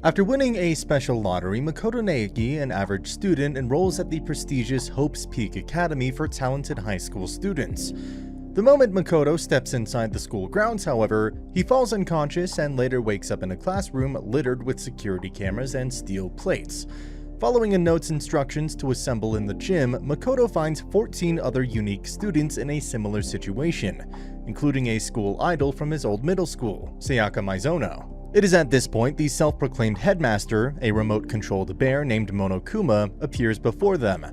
After winning a special lottery, Makoto Naoki, an average student, enrolls at the prestigious Hope's Peak Academy for talented high school students. The moment Makoto steps inside the school grounds, however, he falls unconscious and later wakes up in a classroom littered with security cameras and steel plates. Following a note's instructions to assemble in the gym, Makoto finds 14 other unique students in a similar situation, including a school idol from his old middle school, Sayaka Mizono. It is at this point the self-proclaimed headmaster, a remote-controlled bear named Monokuma, appears before them,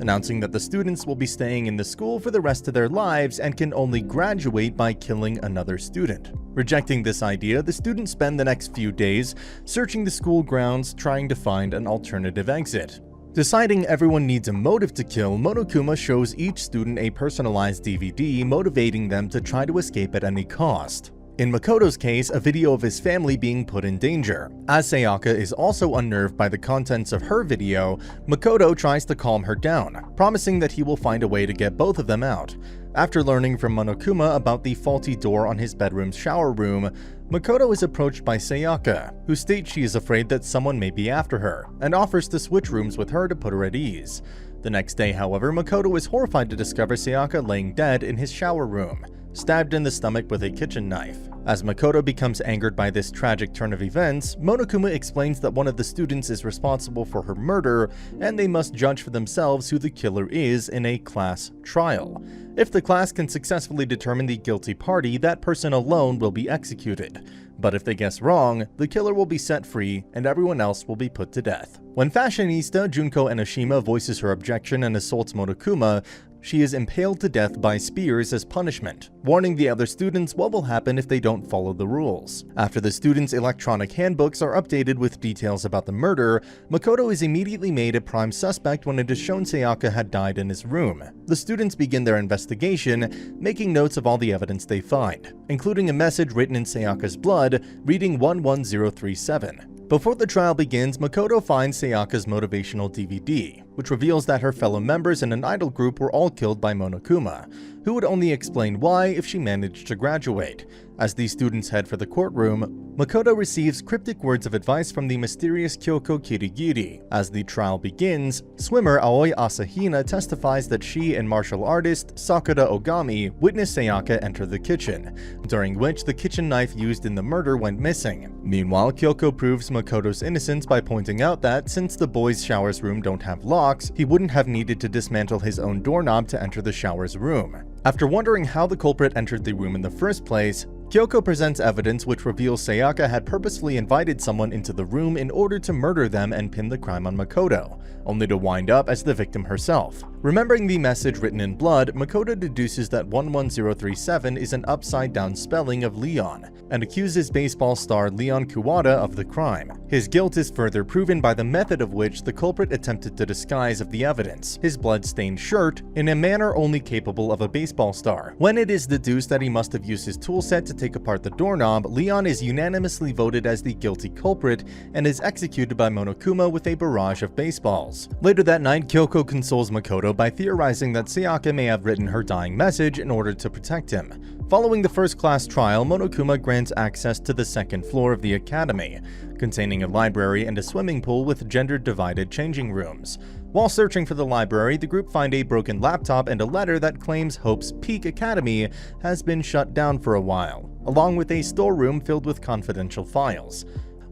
announcing that the students will be staying in the school for the rest of their lives and can only graduate by killing another student. Rejecting this idea, the students spend the next few days searching the school grounds trying to find an alternative exit. Deciding everyone needs a motive to kill, Monokuma shows each student a personalized DVD motivating them to try to escape at any cost. In Makoto's case, a video of his family being put in danger. As Sayaka is also unnerved by the contents of her video, Makoto tries to calm her down, promising that he will find a way to get both of them out. After learning from Monokuma about the faulty door on his bedroom's shower room, Makoto is approached by Sayaka, who states she is afraid that someone may be after her, and offers to switch rooms with her to put her at ease. The next day, however, Makoto is horrified to discover Sayaka laying dead in his shower room, stabbed in the stomach with a kitchen knife. As Makoto becomes angered by this tragic turn of events, Monokuma explains that one of the students is responsible for her murder, and they must judge for themselves who the killer is in a class trial. If the class can successfully determine the guilty party, that person alone will be executed. But if they guess wrong, the killer will be set free, and everyone else will be put to death. When fashionista Junko Enoshima voices her objection and assaults Monokuma, she is impaled to death by spears as punishment, warning the other students what will happen if they don't follow the rules. After the students' electronic handbooks are updated with details about the murder, Makoto is immediately made a prime suspect when it is shown Sayaka had died in his room. The students begin their investigation, making notes of all the evidence they find, including a message written in Sayaka's blood reading 11037. Before the trial begins, Makoto finds Sayaka's motivational DVD, which reveals that her fellow members in an idol group were all killed by Monokuma, who would only explain why if she managed to graduate. As the students head for the courtroom, Makoto receives cryptic words of advice from the mysterious Kyoko Kirigiri. As the trial begins, swimmer Aoi Asahina testifies that she and martial artist Sakura Ogami witnessed Sayaka enter the kitchen, during which the kitchen knife used in the murder went missing. Meanwhile, Kyoko proves Makoto's innocence by pointing out that since the boys' showers room don't have locks, he wouldn't have needed to dismantle his own doorknob to enter the showers room. After wondering how the culprit entered the room in the first place, Kyoko presents evidence which reveals Sayaka had purposefully invited someone into the room in order to murder them and pin the crime on Makoto, only to wind up as the victim herself. Remembering the message written in blood, Makoto deduces that 11037 is an upside-down spelling of Leon, and accuses baseball star Leon Kuwata of the crime. His guilt is further proven by the method of which the culprit attempted to disguise of the evidence, his blood-stained shirt, in a manner only capable of a baseball star. When it is deduced that he must have used his toolset to take apart the doorknob, Leon is unanimously voted as the guilty culprit and is executed by Monokuma with a barrage of baseballs. Later that night, Kyoko consoles Makoto by theorizing that Sayaka may have written her dying message in order to protect him. Following the first-class trial, Monokuma grants access to the second floor of the academy, containing a library and a swimming pool with gender-divided changing rooms. While searching for the library, the group find a broken laptop and a letter that claims Hope's Peak Academy has been shut down for a while, along with a storeroom filled with confidential files.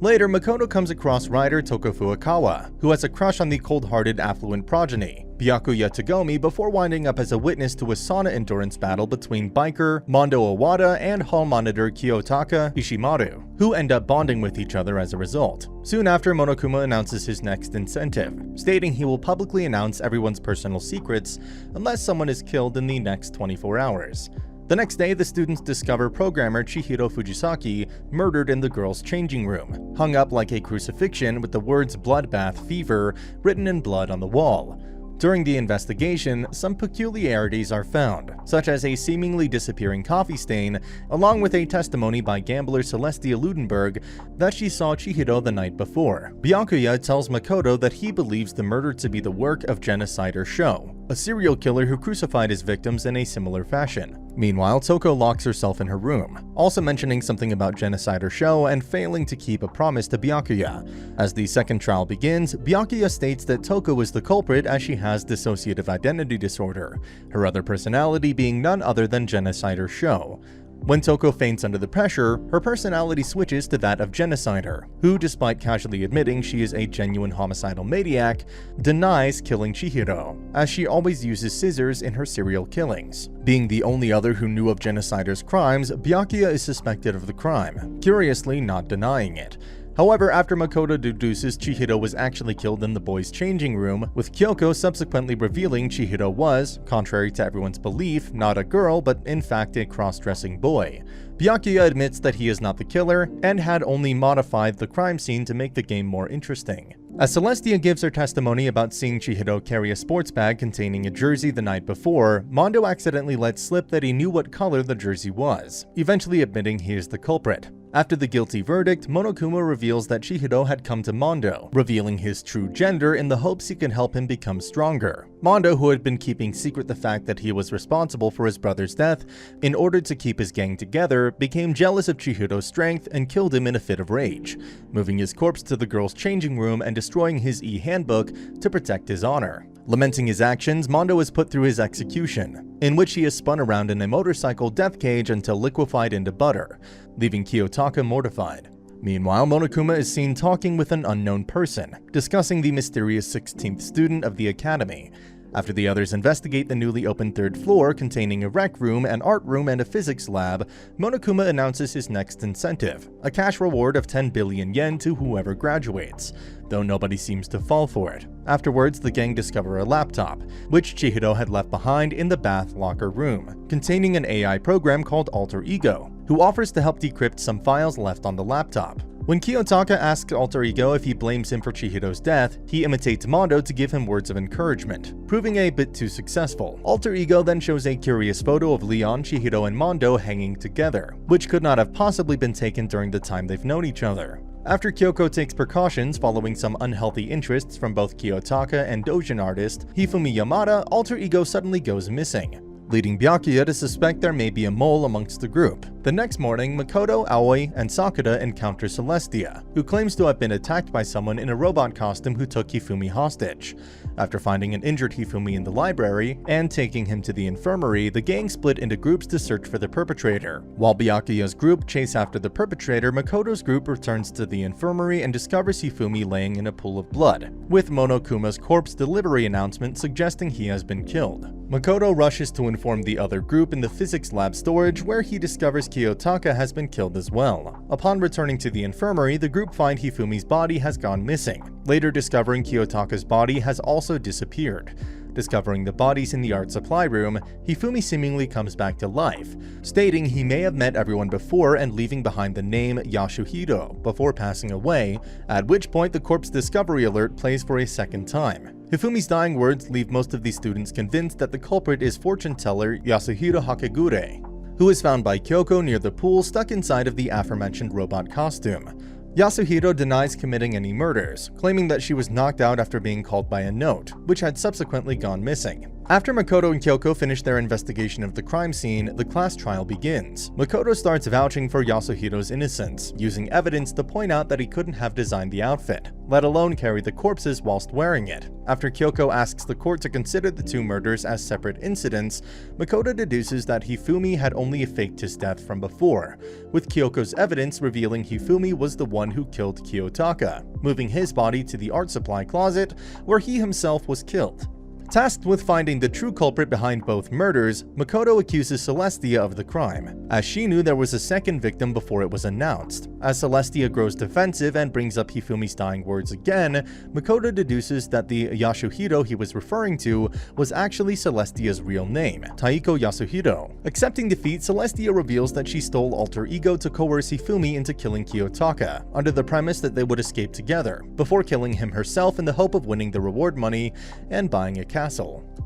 Later, Makoto comes across writer Toko Furukawa, who has a crush on the cold-hearted affluent progeny, Byakuya Tagomi, before winding up as a witness to a sauna endurance battle between biker Mondo Owada and hall monitor Kiyotaka Ishimaru, who end up bonding with each other as a result. Soon after, Monokuma announces his next incentive, stating he will publicly announce everyone's personal secrets unless someone is killed in the next 24 hours. The next day, the students discover programmer Chihiro Fujisaki murdered in the girls' changing room, hung up like a crucifixion with the words "bloodbath fever" written in blood on the wall. During the investigation, some peculiarities are found, such as a seemingly disappearing coffee stain, along with a testimony by gambler Celestia Ludenberg that she saw Chihiro the night before. Byakuya tells Makoto that he believes the murder to be the work of Genocider Sho, a serial killer who crucified his victims in a similar fashion. Meanwhile, Toko locks herself in her room, also mentioning something about genocide show and failing to keep a promise to Byakuya. As the second trial begins, Byakuya states that Toko is the culprit as she has dissociative identity disorder, her other personality being none other than genocide show. When Toko faints under the pressure, her personality switches to that of Genocider, who, despite casually admitting she is a genuine homicidal maniac, denies killing Chihiro, as she always uses scissors in her serial killings. Being the only other who knew of Genocider's crimes, Byakuya is suspected of the crime, curiously not denying it. However, after Makoto deduces Chihiro was actually killed in the boys' changing room, with Kyoko subsequently revealing Chihiro was, contrary to everyone's belief, not a girl but in fact a cross-dressing boy, Byakuya admits that he is not the killer and had only modified the crime scene to make the game more interesting. As Celestia gives her testimony about seeing Chihiro carry a sports bag containing a jersey the night before, Mondo accidentally lets slip that he knew what color the jersey was, eventually admitting he is the culprit. After the guilty verdict, Monokuma reveals that Chihiro had come to Mondo, revealing his true gender in the hopes he could help him become stronger. Mondo, who had been keeping secret the fact that he was responsible for his brother's death in order to keep his gang together, became jealous of Chihiro's strength and killed him in a fit of rage, moving his corpse to the girls' changing room and destroying his e-handbook to protect his honor. Lamenting his actions, Mondo is put through his execution, in which he is spun around in a motorcycle death cage until liquefied into butter, leaving Kiyotaka mortified. Meanwhile, Monokuma is seen talking with an unknown person, discussing the mysterious 16th student of the academy. After the others investigate the newly opened third floor containing a rec room, an art room, and a physics lab, Monokuma announces his next incentive, a cash reward of 10 billion yen to whoever graduates, though nobody seems to fall for it. Afterwards, the gang discover a laptop, which Chihiro had left behind in the bath locker room, containing an AI program called Alter Ego, who offers to help decrypt some files left on the laptop. When Kiyotaka asks Alter Ego if he blames him for Chihiro's death, he imitates Mondo to give him words of encouragement, proving a bit too successful. Alter Ego then shows a curious photo of Leon, Chihiro, and Mondo hanging together, which could not have possibly been taken during the time they've known each other. After Kyoko takes precautions following some unhealthy interests from both Kiyotaka and Dojin artist Hifumi Yamada, Alter Ego suddenly goes missing, leading Byakuya to suspect there may be a mole amongst the group. The next morning, Makoto, Aoi, and Sakura encounter Celestia, who claims to have been attacked by someone in a robot costume who took Hifumi hostage. After finding an injured Hifumi in the library and taking him to the infirmary, the gang split into groups to search for the perpetrator. While Byakuya's group chase after the perpetrator, Makoto's group returns to the infirmary and discovers Hifumi laying in a pool of blood, with Monokuma's corpse delivery announcement suggesting he has been killed. Makoto rushes to inform the other group in the physics lab storage, where he discovers Kiyotaka has been killed as well. Upon returning to the infirmary, the group find Hifumi's body has gone missing, later discovering Kiyotaka's body has also disappeared. Discovering the bodies in the art supply room, Hifumi seemingly comes back to life, stating he may have met everyone before and leaving behind the name Yasuhiro before passing away, at which point the corpse discovery alert plays for a second time. Hifumi's dying words leave most of the students convinced that the culprit is fortune teller Yasuhiro Hakegure, who is found by Kyoko near the pool stuck inside of the aforementioned robot costume. Yasuhiro denies committing any murders, claiming that she was knocked out after being called by a note, which had subsequently gone missing. After Makoto and Kyoko finish their investigation of the crime scene, the class trial begins. Makoto starts vouching for Yasuhiro's innocence, using evidence to point out that he couldn't have designed the outfit, let alone carry the corpses whilst wearing it. After Kyoko asks the court to consider the two murders as separate incidents, Makoto deduces that Hifumi had only faked his death from before, with Kyoko's evidence revealing Hifumi was the one who killed Kiyotaka, moving his body to the art supply closet, where he himself was killed. Tasked with finding the true culprit behind both murders, Makoto accuses Celestia of the crime, as she knew there was a second victim before it was announced. As Celestia grows defensive and brings up Hifumi's dying words again, Makoto deduces that the Yasuhiro he was referring to was actually Celestia's real name, Taiko Yasuhiro. Accepting defeat, Celestia reveals that she stole Alter Ego to coerce Hifumi into killing Kiyotaka, under the premise that they would escape together, before killing him herself in the hope of winning the reward money and buying a castle.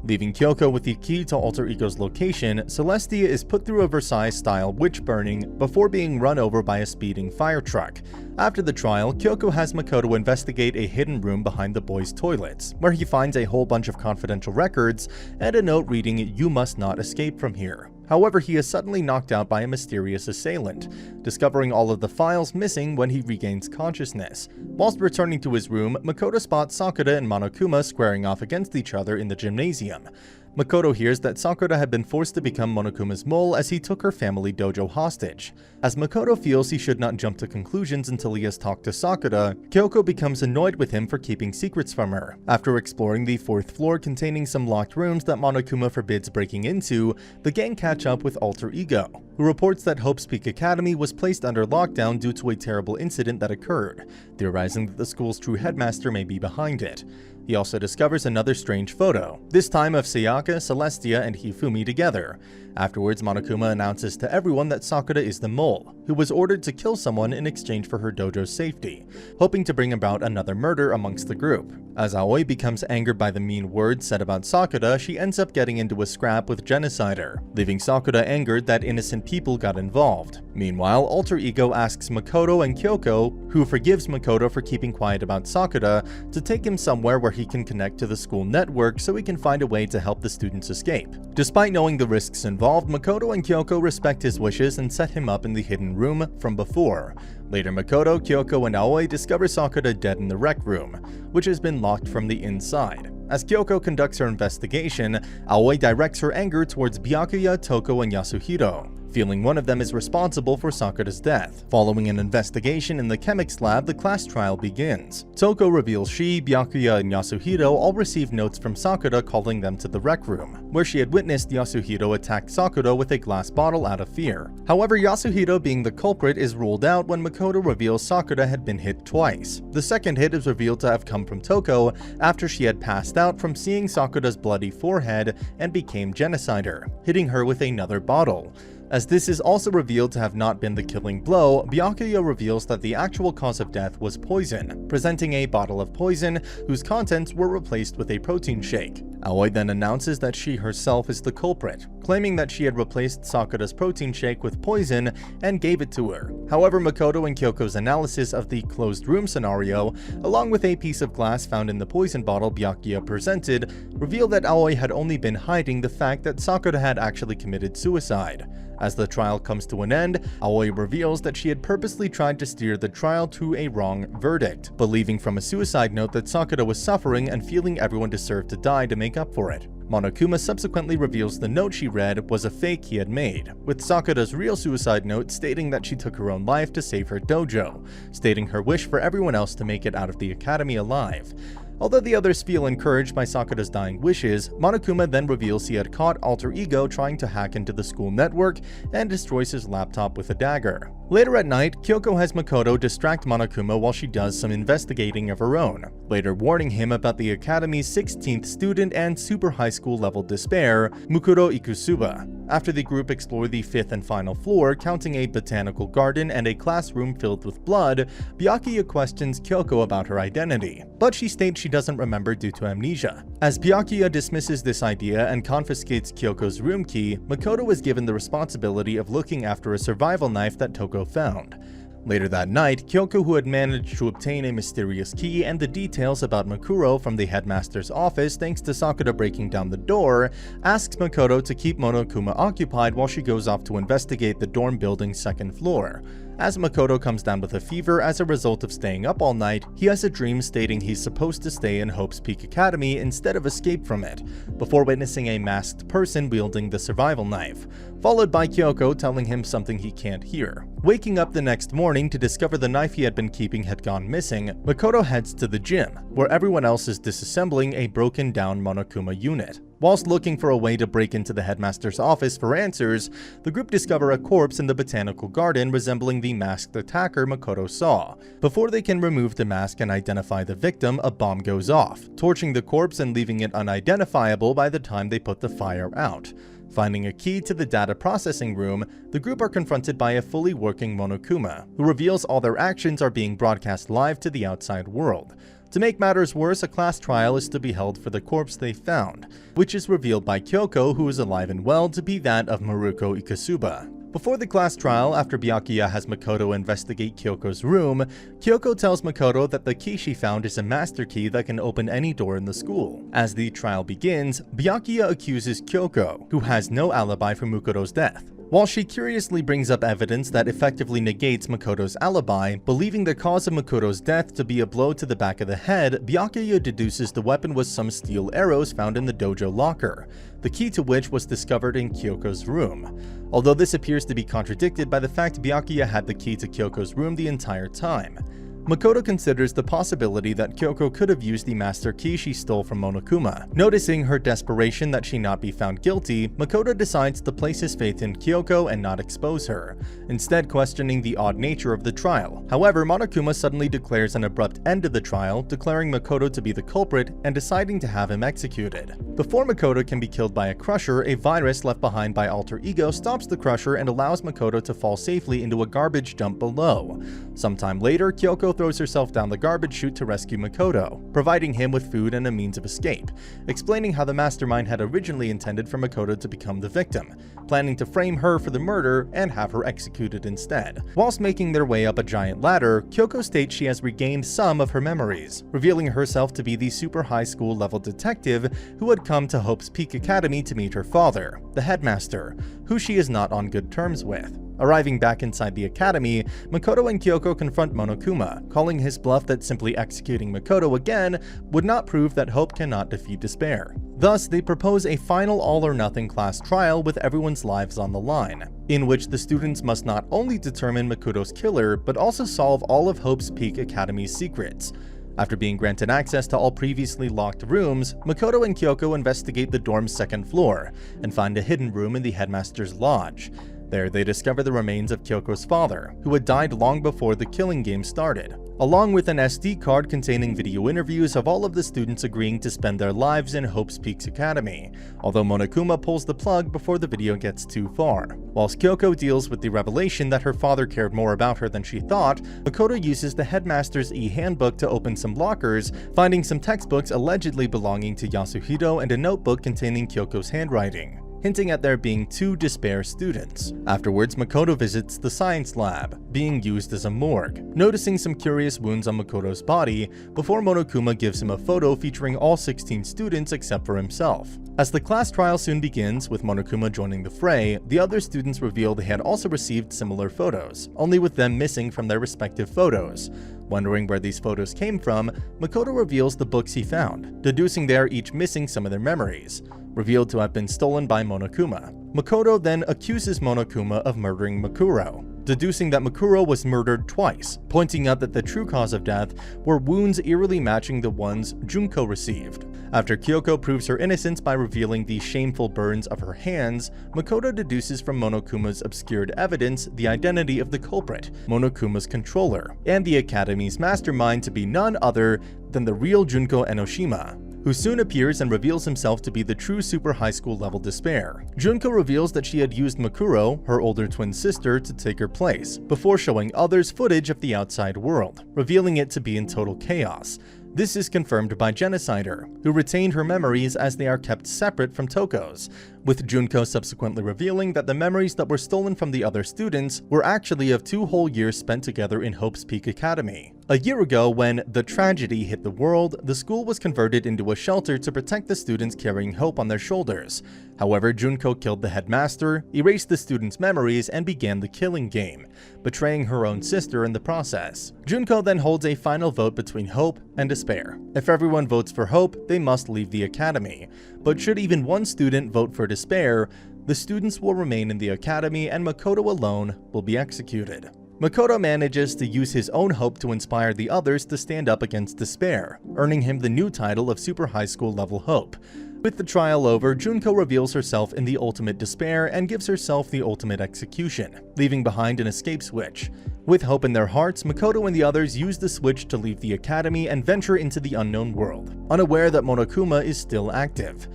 Leaving Kyoko with the key to Alter Ego's location, Celestia is put through a Versailles-style witch burning before being run over by a speeding fire truck. After the trial, Kyoko has Makoto investigate a hidden room behind the boys' toilets, where he finds a whole bunch of confidential records and a note reading, "You must not escape from here." However, he is suddenly knocked out by a mysterious assailant, discovering all of the files missing when he regains consciousness. Whilst returning to his room, Makoto spots Sakura and Monokuma squaring off against each other in the gymnasium. Makoto hears that Sakura had been forced to become Monokuma's mole as he took her family dojo hostage. As Makoto feels he should not jump to conclusions until he has talked to Sakura, Kyoko becomes annoyed with him for keeping secrets from her. After exploring the 4th floor containing some locked rooms that Monokuma forbids breaking into, the gang catch up with Alter Ego, who reports that Hope's Peak Academy was placed under lockdown due to a terrible incident that occurred, theorizing that the school's true headmaster may be behind it. He also discovers another strange photo, this time of Sayaka, Celestia, and Hifumi together. Afterwards, Monokuma announces to everyone that Sakura is the mole, who was ordered to kill someone in exchange for her dojo's safety, hoping to bring about another murder amongst the group. As Aoi becomes angered by the mean words said about Sakura, she ends up getting into a scrap with Genocider, leaving Sakura angered that innocent people got involved. Meanwhile, Alter Ego asks Makoto and Kyoko, who forgives Makoto for keeping quiet about Sakura, to take him somewhere where he can connect to the school network so he can find a way to help the students escape. Despite knowing the risks involved, Makoto and Kyoko respect his wishes and set him up in the hidden room from before. Later, Makoto, Kyoko, and Aoi discover Sakura dead in the rec room, which has been locked from the inside. As Kyoko conducts her investigation, Aoi directs her anger towards Byakuya, Toko, and Yasuhiro, feeling one of them is responsible for Sakura's death. Following an investigation in the chemics lab, the class trial begins. Toko reveals she, Byakuya, and Yasuhiro all received notes from Sakura calling them to the rec room, where she had witnessed Yasuhiro attack Sakura with a glass bottle out of fear. However, Yasuhiro being the culprit is ruled out when Makoto reveals Sakura had been hit twice. The second hit is revealed to have come from Toko after she had passed out from seeing Sakura's bloody forehead and became Genocider, hitting her with another bottle. As this is also revealed to have not been the killing blow, Byakuya reveals that the actual cause of death was poison, presenting a bottle of poison whose contents were replaced with a protein shake. Aoi then announces that she herself is the culprit, claiming that she had replaced Sakura's protein shake with poison and gave it to her. However, Makoto and Kyoko's analysis of the closed room scenario, along with a piece of glass found in the poison bottle Byakuya presented, reveal that Aoi had only been hiding the fact that Sakura had actually committed suicide. As the trial comes to an end, Aoi reveals that she had purposely tried to steer the trial to a wrong verdict, believing from a suicide note that Sakura was suffering and feeling everyone deserved to die to make up for it. Monokuma subsequently reveals the note she read was a fake he had made, with Sakura's real suicide note stating that she took her own life to save her dojo, stating her wish for everyone else to make it out of the academy alive. Although the others feel encouraged by Sakura's dying wishes, Monokuma then reveals he had caught Alter Ego trying to hack into the school network and destroys his laptop with a dagger. Later at night, Kyoko has Makoto distract Monokuma while she does some investigating of her own, later warning him about the Academy's 16th student and super high school level despair, Mukuro Ikusuba. After the group explore the 5th and final floor, counting a botanical garden and a classroom filled with blood, Byakuya questions Kyoko about her identity, but she states she doesn't remember due to amnesia. As Byakuya dismisses this idea and confiscates Kyoko's room key, Makoto is given the responsibility of looking after a survival knife that Toko found. Later that night, Kyoko, who had managed to obtain a mysterious key and the details about Mukuro from the headmaster's office thanks to Sakura breaking down the door, asks Makoto to keep Monokuma occupied while she goes off to investigate the dorm building's 2nd floor. As Makoto comes down with a fever as a result of staying up all night, he has a dream stating he's supposed to stay in Hope's Peak Academy instead of escape from it, before witnessing a masked person wielding the survival knife, followed by Kyoko telling him something he can't hear. Waking up the next morning to discover the knife he had been keeping had gone missing, Makoto heads to the gym, where everyone else is disassembling a broken down Monokuma unit. Whilst looking for a way to break into the headmaster's office for answers, the group discover a corpse in the botanical garden resembling the masked attacker Makoto saw. Before they can remove the mask and identify the victim, a bomb goes off, torching the corpse and leaving it unidentifiable by the time they put the fire out. Finding a key to the data processing room, the group are confronted by a fully working Monokuma, who reveals all their actions are being broadcast live to the outside world. To make matters worse, a class trial is to be held for the corpse they found, which is revealed by Kyoko, who is alive and well, to be that of Maruko Ikusuba. Before the class trial, after Byakuya has Makoto investigate Kyoko's room, Kyoko tells Makoto that the key she found is a master key that can open any door in the school. As the trial begins, Byakuya accuses Kyoko, who has no alibi for Makoto's death. While she curiously brings up evidence that effectively negates Makoto's alibi, believing the cause of Makoto's death to be a blow to the back of the head, Byakuya deduces the weapon was some steel arrows found in the dojo locker, the key to which was discovered in Kyoko's room. Although this appears to be contradicted by the fact Byakuya had the key to Kyoko's room the entire time. Makoto considers the possibility that Kyoko could have used the master key she stole from Monokuma. Noticing her desperation that she not be found guilty, Makoto decides to place his faith in Kyoko and not expose her, instead questioning the odd nature of the trial. However, Monokuma suddenly declares an abrupt end to the trial, declaring Makoto to be the culprit and deciding to have him executed. Before Makoto can be killed by a crusher, a virus left behind by Alter Ego stops the crusher and allows Makoto to fall safely into a garbage dump below. Sometime later, Kyoko throws herself down the garbage chute to rescue Makoto, providing him with food and a means of escape, explaining how the mastermind had originally intended for Makoto to become the victim, planning to frame her for the murder and have her executed instead. Whilst making their way up a giant ladder, Kyoko states she has regained some of her memories, revealing herself to be the super high school level detective who had come to Hope's Peak Academy to meet her father, the headmaster, who she is not on good terms with. Arriving back inside the academy, Makoto and Kyoko confront Monokuma, calling his bluff that simply executing Makoto again would not prove that Hope cannot defeat despair. Thus, they propose a final all-or-nothing class trial with everyone's lives on the line, in which the students must not only determine Makoto's killer, but also solve all of Hope's Peak Academy's secrets. After being granted access to all previously locked rooms, Makoto and Kyoko investigate the dorm's second floor and find a hidden room in the headmaster's lodge. There, they discover the remains of Kyoko's father, who had died long before the killing game started, along with an SD card containing video interviews of all of the students agreeing to spend their lives in Hope's Peaks Academy, although Monokuma pulls the plug before the video gets too far. Whilst Kyoko deals with the revelation that her father cared more about her than she thought, Makoto uses the headmaster's e-handbook to open some lockers, finding some textbooks allegedly belonging to Yasuhiro and a notebook containing Kyoko's handwriting, hinting at there being 2 despair students. Afterwards, Makoto visits the science lab, being used as a morgue, noticing some curious wounds on Makoto's body before Monokuma gives him a photo featuring all 16 students except for himself. As the class trial soon begins, with Monokuma joining the fray, the other students reveal they had also received similar photos, only with them missing from their respective photos. Wondering where these photos came from, Makoto reveals the books he found, deducing they are each missing some of their memories, revealed to have been stolen by Monokuma. Makoto then accuses Monokuma of murdering Makuro, deducing that Makuro was murdered twice, pointing out that the true cause of death were wounds eerily matching the ones Junko received. After Kyoko proves her innocence by revealing the shameful burns of her hands, Makoto deduces from Monokuma's obscured evidence the identity of the culprit, Monokuma's controller, and the Academy's mastermind to be none other than the real Junko Enoshima, who soon appears and reveals himself to be the true super high school level despair. Junko reveals that she had used Makuro, her older twin sister, to take her place, before showing others footage of the outside world, revealing it to be in total chaos. This is confirmed by Genocider, who retained her memories as they are kept separate from Toko's, with Junko subsequently revealing that the memories that were stolen from the other students were actually of 2 whole years spent together in Hope's Peak Academy. A year ago, when the tragedy hit the world, the school was converted into a shelter to protect the students carrying Hope on their shoulders. However, Junko killed the headmaster, erased the students' memories, and began the killing game, betraying her own sister in the process. Junko then holds a final vote between Hope and despair. If everyone votes for Hope, they must leave the academy. But should even one student vote for despair, the students will remain in the academy and Makoto alone will be executed. Makoto manages to use his own hope to inspire the others to stand up against despair, earning him the new title of Super High School Level Hope. With the trial over, Junko reveals herself in the ultimate despair and gives herself the ultimate execution, leaving behind an escape switch. With hope in their hearts, Makoto and the others use the switch to leave the academy and venture into the unknown world, unaware that Monokuma is still active.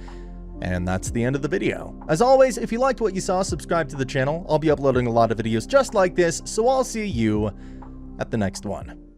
And that's the end of the video. As always, if you liked what you saw, subscribe to the channel. I'll be uploading a lot of videos just like this, so I'll see you at the next one.